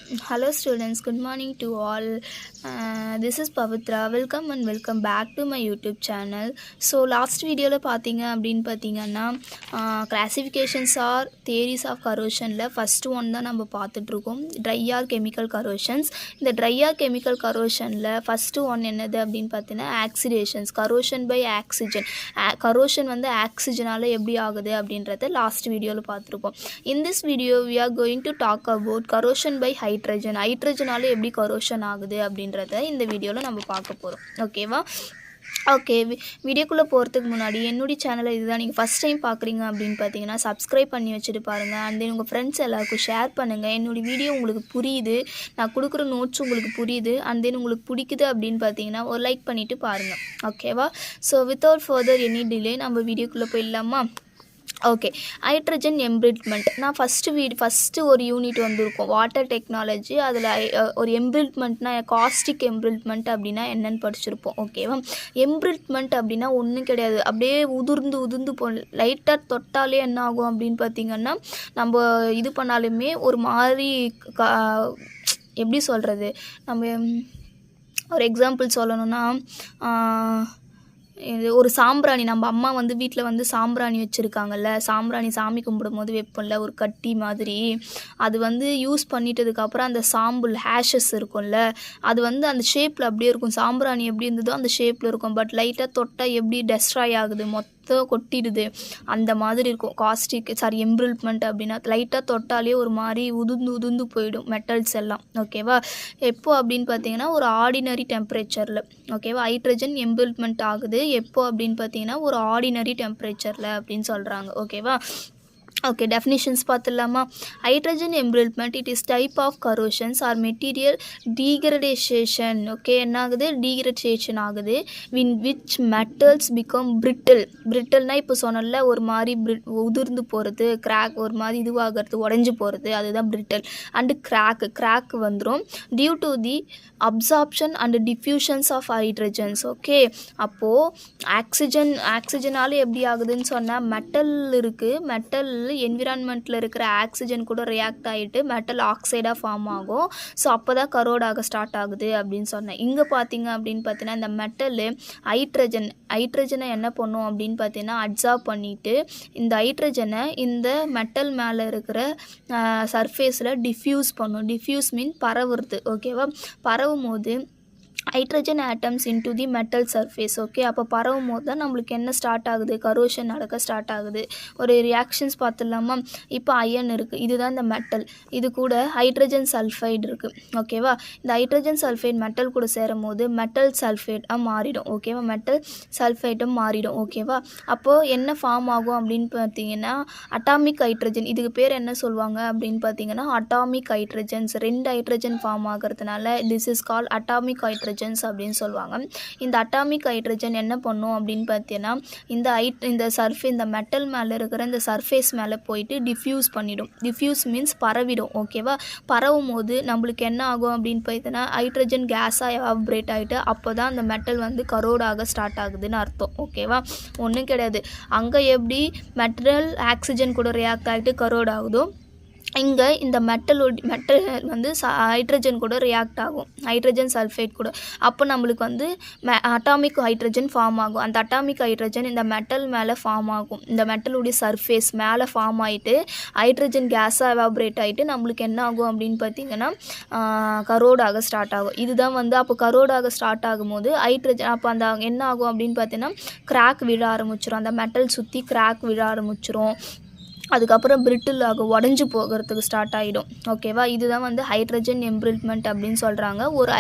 Hello students, good morning to all. This is Pavitra. Welcome and welcome back to my YouTube channel. So last video பார்த்தீங்க அப்படின்னு பார்த்தீங்கன்னா classifications or theories of corrosionல first one தான் நம்ம பார்த்துட்ருக்கோம், dry or chemical corrosions. இந்த dry or chemical corrosionல first one என்னது அப்படின்னு பார்த்தீங்கன்னா oxidations, corrosion by oxygen. corrosion வந்து ஆக்சிஜனால் எப்படி ஆகுது அப்படின்றத லாஸ்ட் வீடியோவில் பார்த்துருக்கோம். In this video we are going to talk about corrosion by ஹைட்ரஜனால எப்படி கரோஷன் ஆகுது அப்படின்றத இந்த வீடியோவில் நம்ம பார்க்க போகிறோம். ஓகேவா? ஓகே, வீடியோக்குள்ளே போகிறதுக்கு முன்னாடி என்னுடைய சேனலை இதுதான் நீங்கள் ஃபஸ்ட் டைம் பார்க்குறீங்க அப்படின்னு பார்த்தீங்கன்னா சப்ஸ்கிரைப் பண்ணி வச்சுட்டு பாருங்கள். அண்ட் தென் உங்கள் ஃப்ரெண்ட்ஸ் எல்லாருக்கும் ஷேர் பண்ணுங்கள். என்னுடைய வீடியோ உங்களுக்கு புரியுது, நான் கொடுக்குற நோட்ஸ் உங்களுக்கு புரியுது, அண்ட் தென் உங்களுக்கு பிடிக்குது அப்படின்னு பார்த்தீங்கன்னா ஒரு லைக் பண்ணிவிட்டு பாருங்கள். ஓகேவா? So without further any delay நம்ம வீடியோக்குள்ளே போயிடலாமா? Okay, hydrogen embrittlement. நான் ஃபஸ்ட்டு ஒரு யூனிட் வந்திருக்கோம், வாட்டர் டெக்னாலஜி. அதில் ஒரு எம்பிரிட்மெண்ட்னா காஸ்டிக் எம்பிரிட்மெண்ட் அப்படின்னா என்னென்னு படிச்சிருப்போம். ஓகேவா? எம்பிரிட்மெண்ட் அப்படின்னா ஒன்றும் கிடையாது, அப்படியே உதிர்ந்து லைட்டாக தொட்டாலே என்ன ஆகும் அப்படின்னு பார்த்திங்கன்னா, நம்ம இது பண்ணாலுமே ஒரு மாதிரி எப்படி சொல்கிறது, நம்ம ஒரு எக்ஸாம்பிள் சொல்லணுன்னா, இது ஒரு சாம்பிராணி, நம்ம அம்மா வந்து வீட்டில் வந்து சாம்பிராணி வச்சுருக்காங்கல்ல, சாம்பிராணி சாமி கும்பிடும் போது வைப்போம்ல ஒரு கட்டி மாதிரி, அது வந்து யூஸ் பண்ணிட்டதுக்கப்புறம் அந்த சாம்பிள் ஹேஷஸ் இருக்கும்ல, அது வந்து அந்த ஷேப்பில் அப்படியே இருக்கும். சாம்பிராணி எப்படி இருந்ததோ அந்த ஷேப்பில் இருக்கும், பட் லைட்டாக தொட்டால் எப்படி டெஸ்ட்ராய் ஆகுது, கொட்டிடுது, அந்த மாதிரி இருக்கும். எம்பிரிட்மெண்ட் அப்படின்னா லைட்டாக தொட்டாலே ஒரு மாதிரி உதிர்ந்து போயிடும் மெட்டல்ஸ் எல்லாம். ஓகேவா? எப்போ அப்படின்னு பார்த்தீங்கன்னா ஒரு ஆர்டினரி டெம்பரேச்சரில். ஓகேவா? ஹைட்ரஜன் எம்பிரிட்மெண்ட் ஆகுது எப்போ அப்படின்னு பார்த்தீங்கன்னா ஒரு ஆர்டினரி டெம்பரேச்சரில் அப்படின்னு சொல்கிறாங்க. ஓகேவா? ஓகே, டெஃபினிஷன்ஸ் பார்த்துடலாமா? Hydrogen embrittlement it is type of corrosions or material degradation. Okay, என்ன ஆகுது? டீக்ரடேஷன் ஆகுது. விச் மெட்டல்ஸ் பிகம் பிரிட்டில்னால் இப்போ சொன்னல ஒரு மாதிரி உதிர்ந்து போகிறது, கிராக் ஒரு மாதிரி இதுவாகிறது, உடஞ்சி போகிறது, அதுதான் பிரிட்டில். அண்டு கிராக் வந்துடும் due to the absorption and diffusions of hydrogens. Okay, அப்போது ஆக்சிஜனால் எப்படி ஆகுதுன்னு சொன்னால், மெட்டல் இருக்குது, மெட்டல் என்விரான்மெண்ட்டில் இருக்கிற ஆக்சிஜன் கூட ரியாக்ட் ஆகிட்டு மெட்டல் ஆக்சைடாக ஃபார்ம் ஆகும். ஸோ அப்போ தான் கரோடாக ஸ்டார்ட் ஆகுது அப்படின்னு சொன்னேன். இங்கே பார்த்தீங்க அப்படின்னு பார்த்தீங்கன்னா இந்த மெட்டலு ஹைட்ரஜனை என்ன பண்ணும் அப்படின்னு பார்த்தீங்கன்னா அப்சார்ப் பண்ணிவிட்டு இந்த ஹைட்ரஜனை இந்த மெட்டல் மேலே இருக்கிற சர்ஃபேஸில் டிஃப்யூஸ் பண்ணும். டிஃப்யூஸ் மீன் பரவுறது. ஓகேவா? பரவும் போது hydrogen atoms into the metal surface. Okay, அப்போ பரவும் போது தான் நம்மளுக்கு என்ன ஸ்டார்ட் ஆகுது? கரோஷன் நடக்க ஸ்டார்ட் ஆகுது. ஒரு ரியாக்ஷன்ஸ் பார்த்துடலாமா? இப்போ அயன் இருக்குது, இதுதான் இந்த மெட்டல், இது கூட ஹைட்ரஜன் சல்ஃபைடு இருக்குது. ஓகேவா? இந்த ஹைட்ரஜன் சல்ஃபைடு மெட்டல் கூட சேரும் போது மெட்டல் சல்ஃபேட்டாக மாறிடும். ஓகேவா? மெட்டல் சல்ஃபைட்டும் மாறிடும். ஓகேவா? அப்போது என்ன ஃபார்ம் ஆகும் அப்படின்னு பார்த்தீங்கன்னா அட்டாமிக் ஹைட்ரஜன். இதுக்கு பேர் என்ன சொல்லுவாங்க அப்படின்னு பார்த்தீங்கன்னா அட்டாமிக் ஹைட்ரஜன்ஸ். 2 ஹைட்ரஜன் ஃபார்ம் ஆகிறதுனால this is call atomic hydrogen அப்படின்னு சொல்லுவாங்க. இந்த அட்டாமிக் ஹைட்ரஜன் என்ன பண்ணும் அப்படின்னு பார்த்தீங்கன்னா இந்த மெட்டல் மேலே இருக்கிற இந்த சர்ஃபேஸ் மேலே போயிட்டு டிஃப்யூஸ் பண்ணிடும். டிஃப்யூஸ் மீன்ஸ் பரவிடும். ஓகேவா? பரவும் போது நம்மளுக்கு என்ன ஆகும் அப்படின்னு பார்த்தீங்கன்னா ஹைட்ரஜன் கேஸாக எவாப்ரேட் ஆகிட்டு அப்போ தான் அந்த மெட்டல் வந்து கரோடாக ஸ்டார்ட் ஆகுதுன்னு அர்த்தம். ஓகேவா? ஒன்றும் கிடையாது, அங்கே எப்படி மெட்டல் ஆக்சிஜன் கூட ரியாக்ட் ஆகிட்டு கரோட் ஆகுதோ இங்கே இந்த மெட்டல் வந்து ஹைட்ரஜன் கூட ரியாக்ட் ஆகும், ஹைட்ரஜன் சல்ஃபைட் கூட. அப்போ நம்மளுக்கு வந்து அட்டாமிக் ஹைட்ரஜன் ஃபார்ம் ஆகும். அந்த அட்டாமிக் ஹைட்ரஜன் இந்த மெட்டல் மேலே ஃபார்ம் ஆகும். இந்த மெட்டலுடைய சர்ஃபேஸ் மேலே ஃபார்ம் ஆகிட்டு ஹைட்ரஜன் கேஸாக எவாப்ரேட் ஆகிட்டு நம்மளுக்கு என்ன ஆகும் அப்படின்னு பார்த்தீங்கன்னா கரோடாக ஸ்டார்ட் ஆகும். இதுதான் வந்து அப்போ கரோடாக ஸ்டார்ட் ஆகும்போது ஹைட்ரஜன் அப்போ அந்த என்ன ஆகும் அப்படின்னு பார்த்தீங்கன்னா கிராக் விழ ஆரம்பிச்சிடும். அந்த மெட்டல் சுற்றி கிராக் விழ ஆரம்பிச்சிரும். அதுக்கப்புறம் பிரிட்டில் ஆகும், உடஞ்சி போகிறதுக்கு ஸ்டார்ட் ஆகிடும். ஓகேவா? இதுதான் வந்து ஹைட்ரஜன் எம்பிரிட்மெண்ட் அப்படின்னு சொல்கிறாங்க. ஒரு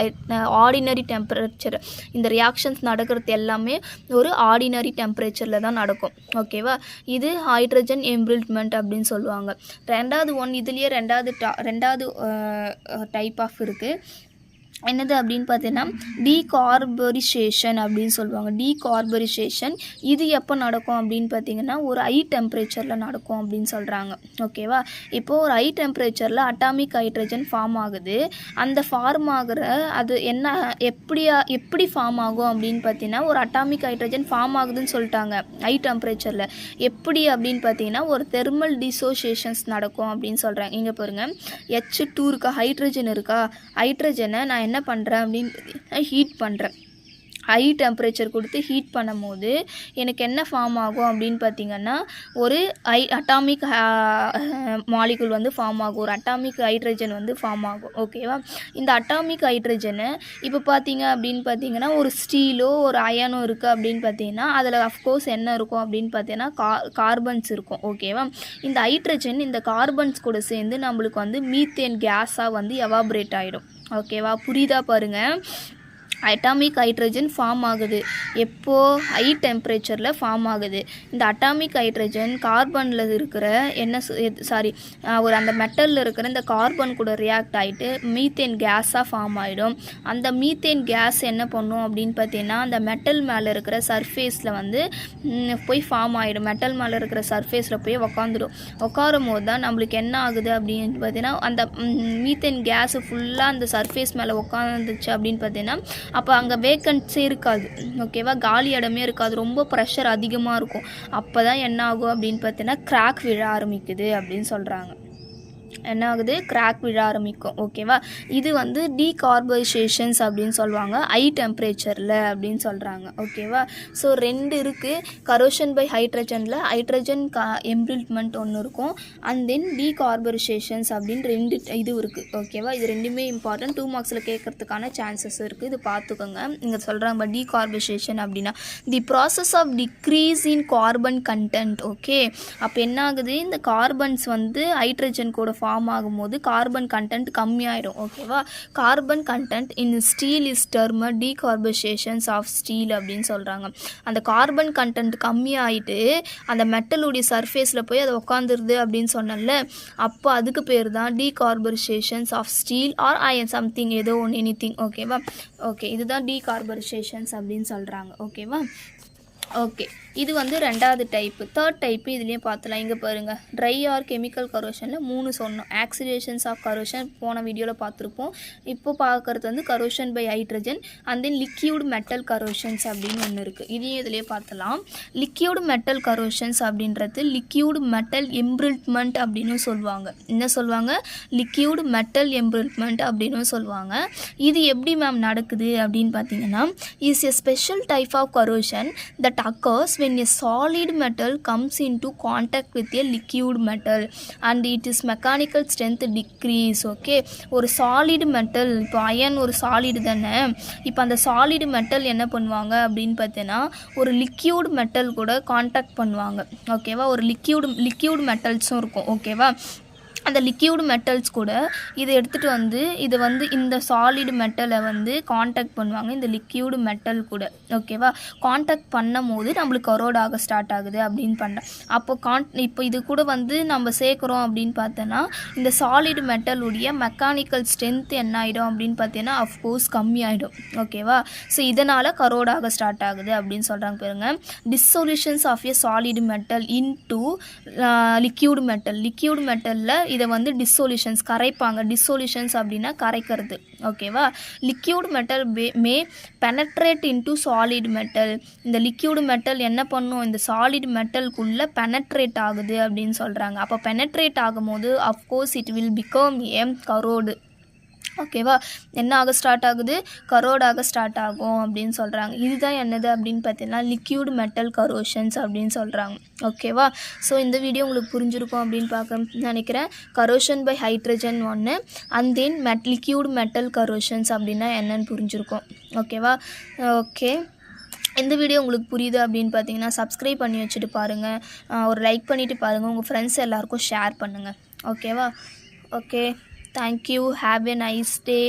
ஆர்டினரி டெம்பரேச்சர். இந்த ரியாக்ஷன்ஸ் நடக்கிறது எல்லாமே ஒரு ஆர்டினரி டெம்பரேச்சரில் தான் நடக்கும். ஓகேவா? இது ஹைட்ரஜன் எம்பிரிட்மெண்ட் அப்படின்னு சொல்லுவாங்க. ரெண்டாவது இதுலேயே ரெண்டாவது டைப் ஆஃப் இருக்குது. என்னது அப்படின்னு பார்த்தீங்கன்னா டீகார்பரைசேஷன் அப்படின்னு சொல்லுவாங்க. டீகார்பரைசேஷன் இது எப்போ நடக்கும் அப்படின்னு பார்த்தீங்கன்னா ஒரு ஹை டெம்பரேச்சரில் நடக்கும் அப்படின்னு சொல்கிறாங்க. ஓகேவா? இப்போது ஒரு ஹை டெம்பரேச்சரில் அட்டாமிக் ஹைட்ரஜன் ஃபார்ம் ஆகுது. அந்த ஃபார்ம் ஆகிற அது என்ன எப்படி ஃபார்ம் ஆகும் அப்படின்னு பார்த்தீங்கன்னா ஒரு அட்டாமிக் ஹைட்ரஜன் ஃபார்ம் ஆகுதுன்னு சொல்லிட்டாங்க ஹை டெம்பரேச்சரில். எப்படி அப்படின்னு பார்த்தீங்கன்னா ஒரு தெர்மல் டிசோசியேஷன்ஸ் நடக்கும் அப்படின்னு சொல்கிறாங்க. இங்கே பாருங்கள், H2 இருக்கா, ஹைட்ரஜன் இருக்கா, ஹைட்ரஜனை நான் என்ன பண்ணுறேன் அப்படின்னு பார்த்தீங்கன்னா ஹீட் பண்ணுறேன். ஹை டெம்பரேச்சர் கொடுத்து ஹீட் பண்ணும்போது எனக்கு என்ன ஃபார்ம் ஆகும் அப்படின்னு பார்த்தீங்கன்னா ஒரு அட்டாமிக் மாலிகுல் வந்து ஃபார்ம் ஆகும். ஒரு அட்டாமிக் ஹைட்ரஜன் வந்து ஃபார்ம் ஆகும். ஓகேவா? இந்த அட்டாமிக் ஹைட்ரஜனை இப்போ பார்த்தீங்க அப்படின்னு பார்த்தீங்கன்னா ஒரு ஸ்டீலோ ஒரு அயனோ இருக்குது அப்படின்னு பார்த்தீங்கன்னா அதில் அஃப்கோர்ஸ் என்ன இருக்கும் அப்படின்னு பார்த்தீங்கன்னா கார்பன்ஸ் இருக்கும். ஓகேவா? இந்த ஹைட்ரஜன் இந்த கார்பன்ஸ் கூட சேர்ந்து நம்மளுக்கு வந்து மீத்தேன் கேஸாக வந்து எவாபரேட் ஆகிடும். ஓகேவா? புரியுதா பாருங்கள். அட்டாமிக் ஹைட்ரஜன் ஃபார்ம் ஆகுது. எப்போது? ஹை டெம்பரேச்சரில் ஃபார்ம் ஆகுது. இந்த அட்டாமிக் ஹைட்ரஜன் கார்பனில் இருக்கிற ஒரு அந்த மெட்டலில் இருக்கிற இந்த கார்பன் கூட ரியாக்ட் ஆகிட்டு மீத்தேன் கேஸாக ஃபார்ம் ஆகிடும். அந்த மீத்தேன் கேஸ் என்ன பண்ணும் அப்படின்னு பார்த்தீங்கன்னா அந்த மெட்டல் மேலே இருக்கிற சர்ஃபேஸில் வந்து போய் ஃபார்ம் ஆகிடும். மெட்டல் மேலே இருக்கிற சர்ஃபேஸில் போய் உட்காரும் போது தான் நம்மளுக்கு என்ன ஆகுது அப்படின்னு பார்த்தீங்கன்னா அந்த மீத்தேன் கேஸு ஃபுல்லாக அந்த சர்ஃபேஸ் மேலே உட்காந்துச்சு அப்படின்னு பார்த்தீங்கன்னா அப்போ அங்கே வேக்கன்சி இருக்காது. ஓகேவா? காலி இடமே இருக்காது. ரொம்ப ப்ரெஷர் அதிகமாக இருக்கும். அப்போ தான் என்ன ஆகும் அப்படின்னு பார்த்தீங்கன்னா கிராக் விழ ஆரம்பிக்குது அப்படின்னு சொல்கிறாங்க. என்ன ஆகுது? கிராக் விழ ஆரம்பிக்கும். ஓகேவா? இது வந்து டீகார்பரைசேஷன்ஸ் அப்படின்னு சொல்லுவாங்க ஹை டெம்பரேச்சரில் அப்படின்னு சொல்கிறாங்க. ஓகேவா? ஸோ 2 இருக்குது. கரோஷன் பை ஹைட்ரஜனில் ஹைட்ரஜன் எம்பிரிட்மெண்ட் ஒன்று இருக்கும். அண்ட் தென் டீகார்பரைசேஷன்ஸ் அப்படின்னு 2 இது இருக்குது. ஓகேவா? இது ரெண்டுமே இம்பார்ட்டன்ட். 2 மார்க்ஸில் கேட்கறதுக்கான சான்சஸ் இருக்குது. இது பார்த்துக்கோங்க. இங்கே சொல்கிறாங்க டீகார்பரைசேஷன் அப்படின்னா the process of decrease in carbon content. Okay, அப்போ என்ன ஆகுது? இந்த கார்பன்ஸ் வந்து ஹைட்ரஜன் கூட ஃபார்ம் ஆகும்போது கார்பன் கண்டென்ட் கம்மியாயிடும். ஓகேவா? Carbon content in steel is termed decarburisations of steel அப்படின்னு சொல்கிறாங்க. அந்த கார்பன் கண்டென்ட் கம்மியாயிட்டு அந்த மெட்டலுடைய சர்ஃபேஸில் போய் அதை உட்காந்துருது அப்படின்னு சொன்னல, அப்போ அதுக்கு பேர் தான் decarburisations of steel or iron something ஏதோ ஒன்று எனிதிங். ஓகேவா? ஓகே, இதுதான் டீகார்பரைசேஷன்ஸ் அப்படின்னு சொல்கிறாங்க. ஓகேவா? ஓகே, இது வந்து 2வது டைப்பு. 3rd டைப்பு இதுலேயே பார்த்துலாம். இங்கே பாருங்கள், ட்ரை ஆர் கெமிக்கல் கரோஷனில் 3 சொன்னோம். ஆக்சிடேஷன்ஸ் ஆஃப் கரோஷன் போன வீடியோவில் பார்த்துருப்போம். இப்போ பார்க்குறது வந்து corrosion by hydrogen and then liquid metal corrosions அப்படின்னு ஒன்று இருக்குது. இதையும் இதுலேயே பார்த்துலாம். லிக்யூட் மெட்டல் கரோஷன்ஸ் அப்படின்றது லிக்யூட் மெட்டல் எம்பிரிட்மெண்ட் அப்படின்னு சொல்லுவாங்க. என்ன சொல்லுவாங்க? லிக்யூட் மெட்டல் எம்பிரிட்மெண்ட் அப்படின்னு சொல்லுவாங்க. இது எப்படி மேம் நடக்குது அப்படின்னு பார்த்தீங்கன்னா is a special type of corrosion that occurs when a solid metal comes into contact with a liquid metal and it is mechanical strength decrease. Okay, ஒரு சாலிட் மெட்டல், இப்போ iron ஒரு சாலிடு தானே, இப்போ அந்த solid metal என்ன பண்ணுவாங்க அப்படின்னு பார்த்தீங்கன்னா ஒரு லிக்யூட் மெட்டல் கூட கான்டாக்ட் பண்ணுவாங்க. ஓகேவா? ஒரு லிக்யூட் மெட்டல்ஸும் இருக்கும். ஓகேவா? அந்த லிக்யூட் மெட்டல்ஸ் கூட இதை எடுத்துகிட்டு வந்து இது வந்து இந்த சாலிட் மெட்டலை வந்து காண்டாக்ட் பண்ணுவாங்க இந்த லிக்யூடு மெட்டல் கூட. ஓகேவா? காண்டாக்ட் பண்ணும் போது நம்மளுக்கு கரோட் ஆக ஸ்டார்ட் ஆகுது அப்படின்னு பண்ணுறேன். இப்போ இது கூட வந்து நம்ம சேர்க்குறோம் அப்படின்னு பார்த்தோன்னா இந்த சாலிட் மெட்டலுடைய மெக்கானிக்கல் ஸ்ட்ரென்த் என்ன ஆகிடும் அப்படின்னு பார்த்தீங்கன்னா அஃப்கோர்ஸ் கம்மியாயிடும். ஓகேவா? ஸோ இதனால் கரோடாக ஸ்டார்ட் ஆகுது அப்படின்னு சொல்கிறாங்க. பாருங்க, dissolutions of a solid metal into liquid மெட்டலில் இதை வந்து டிஸ்சொல்யூஷன்ஸ் கரைப்பாங்க. டிஸ்சொல்யூஷன்ஸ் அப்படின்னா கரைக்கிறது. ஓகேவா? Liquid metal may penetrate into solid metal. இந்த லிக்யூட் மெட்டல் என்ன பண்ணும்? இந்த சாலிட் மெட்டலுக்குள்ளே பெனட்ரேட் ஆகுது அப்படின்னு சொல்கிறாங்க. அப்போ பெனட்ரேட் ஆகும்போது of course it will become a corrode. ஓகேவா? என்ன ஆக ஸ்டார்ட் ஆகுது? கரோடாக ஸ்டார்ட் ஆகும் அப்படின்னு சொல்கிறாங்க. இதுதான் என்னது அப்படின்னு பார்த்தீங்கன்னா லிக்யூட் மெட்டல் கரோஷன்ஸ் அப்படின்னு சொல்கிறாங்க. ஓகேவா? ஸோ இந்த வீடியோ உங்களுக்கு புரிஞ்சிருக்கும் அப்படின்னு நினைக்கிறேன். கரோஷன் பை ஹைட்ரஜன் ஒன்று அண்ட் தென் லிக்யூட் மெட்டல் கரோஷன்ஸ் அப்படின்னா என்னன்னு புரிஞ்சிருக்கும். ஓகேவா? ஓகே, இந்த வீடியோ உங்களுக்கு புரியுது அப்படின்னு பார்த்தீங்கன்னா சப்ஸ்கிரைப் பண்ணி வச்சுட்டு பாருங்கள். ஒரு லைக் பண்ணிவிட்டு பாருங்கள். உங்கள் ஃப்ரெண்ட்ஸ் எல்லாருக்கும் ஷேர் பண்ணுங்கள். ஓகேவா? Okay, thank you. Have a nice day.